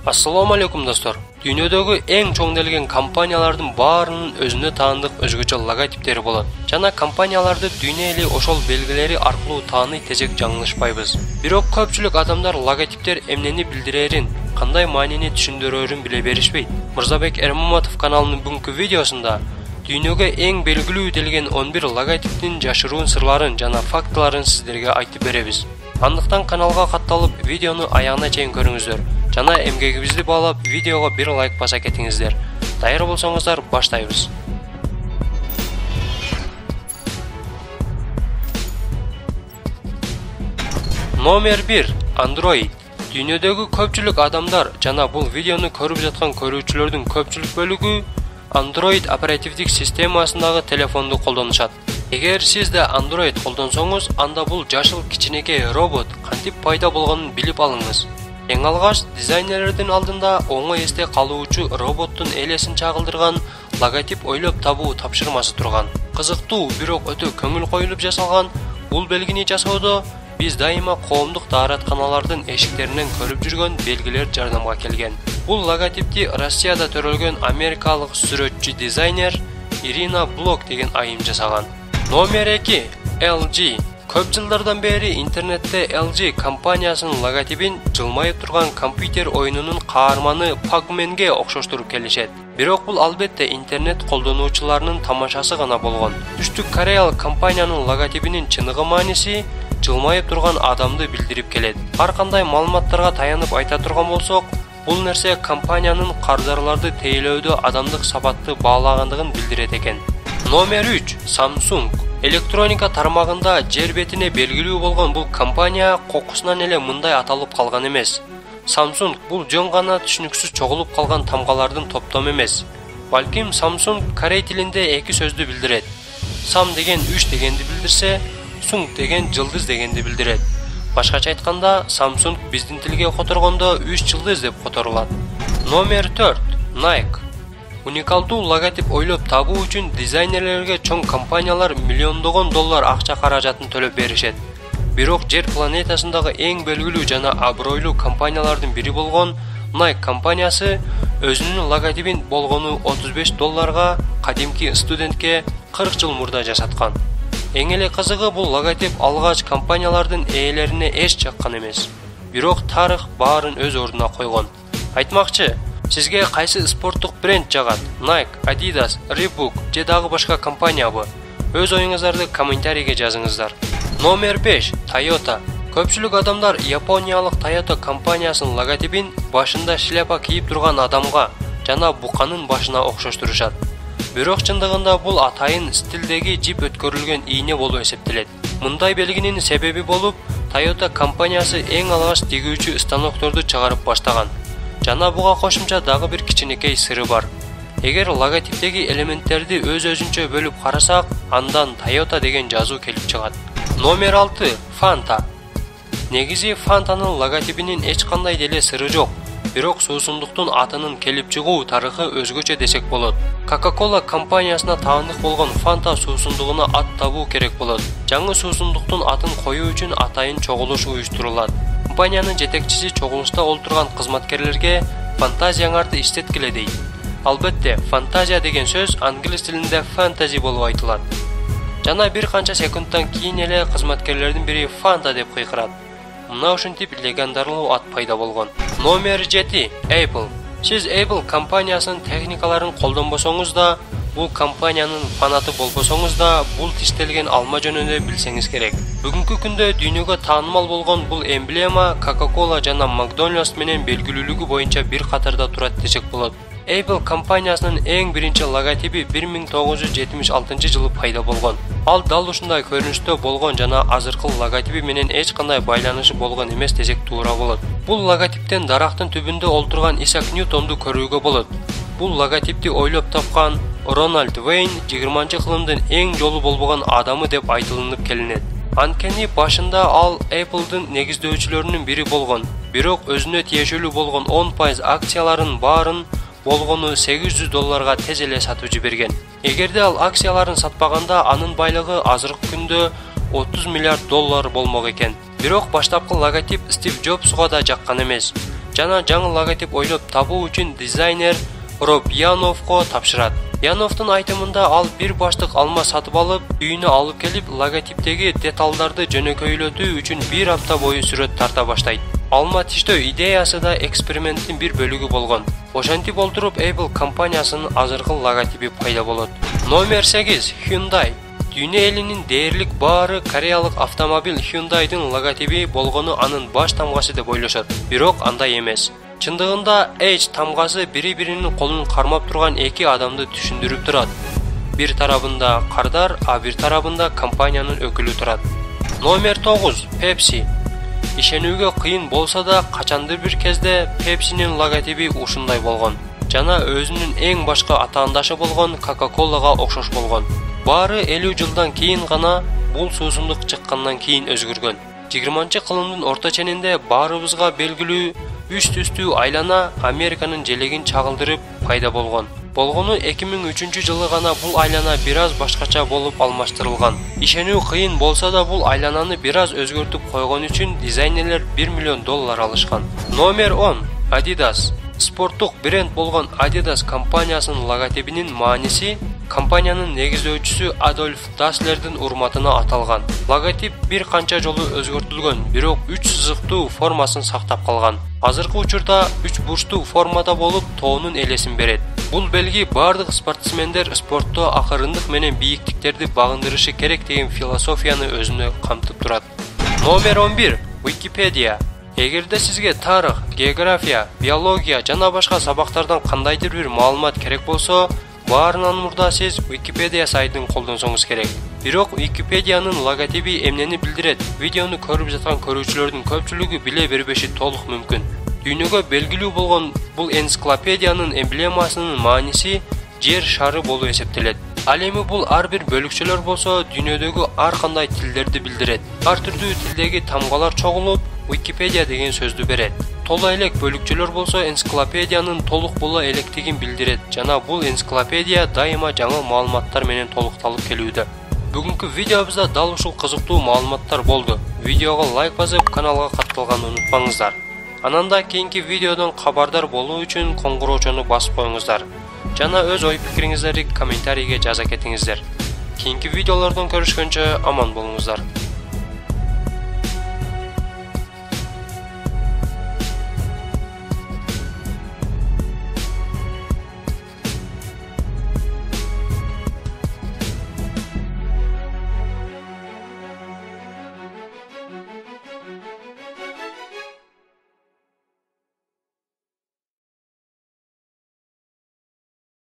Assalamu alaikum dostlar. Dünyadagi eng cho'ngdalgan kompaniyalarning barining o'zini tanıdık o'zgacha logotipleri bo'ladi. Jana kompaniyalarda dunyo eli oshol belgilari orqali taniy tezek жаңылышпайбыз. Biroq ko'pchilik odamlar logotipler emneni bildirerin, qanday ma'nini tushuntirerin bile berishmaydi. Mirzabek Ermamatov kanalining bugungi videosida dunyoga eng belgili deilgan 11 logotipning yashiruv sirlarini jana faktlarini sizlarga aytib beramiz. Andықтан kanalga qatalib videoni ayağına çeyin көріңіздер. Жана эмгегибизди баалап видеого bir лайк баса кетиңиздер. Дайыр болсоңуздар, баштайбыз. Номер 1. Android. Dünyadagi ko'pchilik odamlar jana bu videoni ko'rib жатқан көрүүчүлөрдүн көпчүлүк бөлүгү Android operativdик системасындагы телефонду колдонушат. Эгер сиз да Android колдонсоңуз, анда бул жашыл кичинекей робот кантип пайда болгонун билип алыңыз. Эң алгаш дизайнерлердин алдында оңой эсте калуучу роботтун элесин чагылдырган логотип ойлоп табуу тапшырмасы турган. Кызыктуу, бирок өтө көңүл коюлуп жасалган бул белгини жасоодо биз дайыма коомдук дааратканалардын эшиктеринен көрүп жүргөн белгилер жардамга келген. Бул логотипти Россияда төрөлгөн америкалык сүрөтчү дизайнер Ирина Блок деген айым жасаган. Номер 2. LG. Көп жылдардан бери интернетте LG компаниясынын логотипин жылмайып турган компьютер оюнунун каарманы Pac-Man'ге окшоштуруп келишет. Бирок бул албетте интернет колдонуучуларынын тамашасы гана болгон. Түштүк Кореялык компаниянын логотипинин чыныгы мааниси жылмайып турган адамды билдирип келет. Ар кандай маалыматтарга таянып айта турган болсок, бул нерсе компаниянын кардарларды тейлөөдө адамдык сапатты баалагандыгын билдирет экен. Номер 3. Samsung. Электроника тармагында жер бетине белгилүү болгон бул компания кокусунан эле мындай аталып калган эмес. Samsung бул жөн гана түшүнүксүз чогулуп калган тамгалардын топтому эмес. Балким Samsung корей тилинде эки сөздү билдирет. Sam деген 3 дегенди билдирсе, Sung деген жылдыз дегенди билдирет. Башкача айтканда, Samsung биздин тилге которгондо 3 жылдыз деп которулат. Номер 4. Nike. Уникалдуу логотип ойлоп табуу үчүн дизайнерлерге чоң компаниялар миллиондогон доллар акча каражатын төлөп беришет. Бирок жер планетасындагы эң белгилүү жана абройлуу компаниялардын бири болгон Nike компаниясы өзүнүн логотипин болгону $35 кадимки студентке 40 жыл мурда жасаткан. Эң эле кызыгы бул логотип алгач компаниялардын ээлерине эч чаккан эмес. Бирок тарых баарын өз ордуна койгон. Айтмакчы, сизге кайсы спорттук бренд жагат? Nike, Adidas, Reebok же дагы башка компаниябы? Өз оюңуздарды комментарийге жазыңыздар. Номер 5. Toyota. Көпчүлүк адамдар Япониялык Toyota компаниясынын логотипин башында шляпа кийип турган адамга жана буканын башына окшоштурушат. Бирок чындыгында бул атайын стилдеги жип өткөрүлгөн ийне болуп эсептелет. Мындай белгинин себеби болуп, Toyota компаниясы эң алгач тигүүчү станокторду чыгарып баштаган. Жана буга кошумча дагы бир кичинекей сыры бар. Эгер логотиптеги элементтерди өз-өзүнчө бөлүп карасак, андан Toyota деген жазуу келип чыгат. Номер 6. Fanta. Негизи Fanta'нын логотипинин эч кандай деле сыры жок. Бирок суусундуктун атынын келип чыгуу тарыхы өзгөчө десек болот. Coca-Cola компаниясына таандык болгон Fanta суусундугуна ат табуу керек болот. Жаңы суусундуктун атын коюу үчүн атайын чогулуш уюштурулат. Компаниянын жетекчиси чогулушта олтурган кызматкерлерге фантазияңарды иштеткиле дейт. Албетте, фантазия деген сөз англис тилинде fantasy болуп айтылат. Жана бир канча секундтан кийин эле кызматкерлердин бири Fanta деп кыйкырат. Мына ушинтип легендарлуу ат пайда болгон. Номер 7. Apple. Сиз Apple компаниясынын техникаларын колдонбосоңуз да, бул компаниянын фанаты болбосоңуз да, бул тиштелген алма жөнүндө билсеңиз керек. Бүгүнкү күндө дүйнөгө таанымал болгон бул эмблема Coca-Cola жана McDonald's менен белгилүүлүгү боюнча бир катарда турат десек болот. Apple компаниясынын эң биринчи логотипи 1976 жылы пайда болгон. Ал дал ушундай көрүнүштө болгон жана азыркы логотипи менен эч кандай байланышы болгон эмес десек туура болот. Бул логотиптен дарактын түбүндө олтурган Исаак Ньютонду көрүүгө болот. Бул логотипти ойлоп тапкан Рональд Вейн 20-кылымдын эң жолу болбогон адамы деп айтылынып келинет. Анткени башында ал Apple'дын негиздөөчүлөрүнүн бири болгон. Бирок өзүнө тиешелүү болгон 10% акцияларын баарын болгону $800 тез эле сатып жиберген. Эгерде ал акцияларын сатпаганда, анын байлыгы азыркы күндө $30 миллиард болмок экен. Бирок баштапкы логотип Стив Джобсга да жаккан эмес. жана жаңы логотип ойлоп табуу үчүн дизайнер Роб Яновго тапшырат. Яновдун айтымында ал бир баштык алма сатып алып, үйүнө алып келип, логотиптеги деталдарды жөнөкөйлөтүү үчүн бир апта бою сүрөт тарта баштайт. Алма тиштөө идеясы да эксперименттин бир бөлүгү болгон. Ошентип олтуруп Apple компаниясынын азыркы логотипи пайда болот. Номер 8 Hyundai. Дүйнө элинин дээрлик баары кореялык автомобиль Hyundai'дын логотипи болгону анын баш тамгасы деп ойлошот. Бирок андай эмес. Чындыгында H тамгасы бири-биринин колун кармап турган эки адамды түшүндүрүп турат. Бир тарабында кардар, а бир тарабында компаниянын өкүлү турат. Номер 9 Pepsi. Ишенүүгө кыйын болсо да, качандыр бир кезде Pepsi'нин логотипи ушундай болгон. Жана өзүнүн эң башка атаандашы болгон Coca-Cola'га окшош болгон. Баары 50 жылдан кийин гана бул суусундук чыккандан кийин өзгөргөн. 20-кылымдын орто ченинде баарыбызга белгилүү үч түстүү айлана Американын желегин чагылдырып пайда болгон. Болгону 2003 жылы гана бул айлана бир аз башкача болуп алмаштырылган. Ишенүү кыйын болсо да бул айлананы бир аз өзгөртүп койгон үчүн дизайнерлер $1 миллион алышкан. Номер 10 Adidas. Спорттук бренд болгон Adidas компаниясынын логотипинин мааниси компаниянын негиздөөчүсү Адольф Даслердин урматына аталган. Логотип бир канча жолу өзгөртүлгөн, бирок 3 сызыктуу формасын сактап калган. Азыркы учурда 3 бурчтуу формада болуп, тоонун элесин берет. Бул белги бардык спортсмендер спортто акырындык менен бийиктиктерди багындырышы керек деген философияны өзүнө камтып турат. Номер 11 Wikipedia. Эгерде сизге тарых, география, биология жана башка сабактардан кандайдыр бир маалымат керек болсо, баарынан мурда сиз Wikipedia сайтын колдонсоңуз керек. Бирок Wikipedia'нын логотипи эмнени билдирет? Видеону көрүп жаткан көрүүчүлөрдүн көпчүлүгү биле бербеши толук мүмкүн. Дүйнөгө белгилүү болгон бул энциклопедиянын эмблемасынын мааниси жер шары болуп эсептелет. Ал эми бул ар бир бөлүкчөлөр болсо дүйнөдөгү ар кандай тилдерди билдирет. Ар түрдүү тилдеги тамгалар чогулуп Wikipedia деген сөздү берет. Толо элек бөлүкчөлөр болсо энциклопедиянын толук боло электигин билдирет жана бул энциклопедия дайыма жаңы маалыматтар менен толукталып келүүдө. Бүгүнкү видеобузда дал ушул кызыктуу маалыматтар болду. Видеого лайк басып, каналга катталганды унутпаңыздар. Анан да кийинки видеодон кабардар болуу үчүн коңгуроочону басып коюңуздар. Жана өз ой пикириңиздерди комментарийге жаза кетиңиздер. Кийинки видеолордон көрүшкөнчө аман болуңуздар.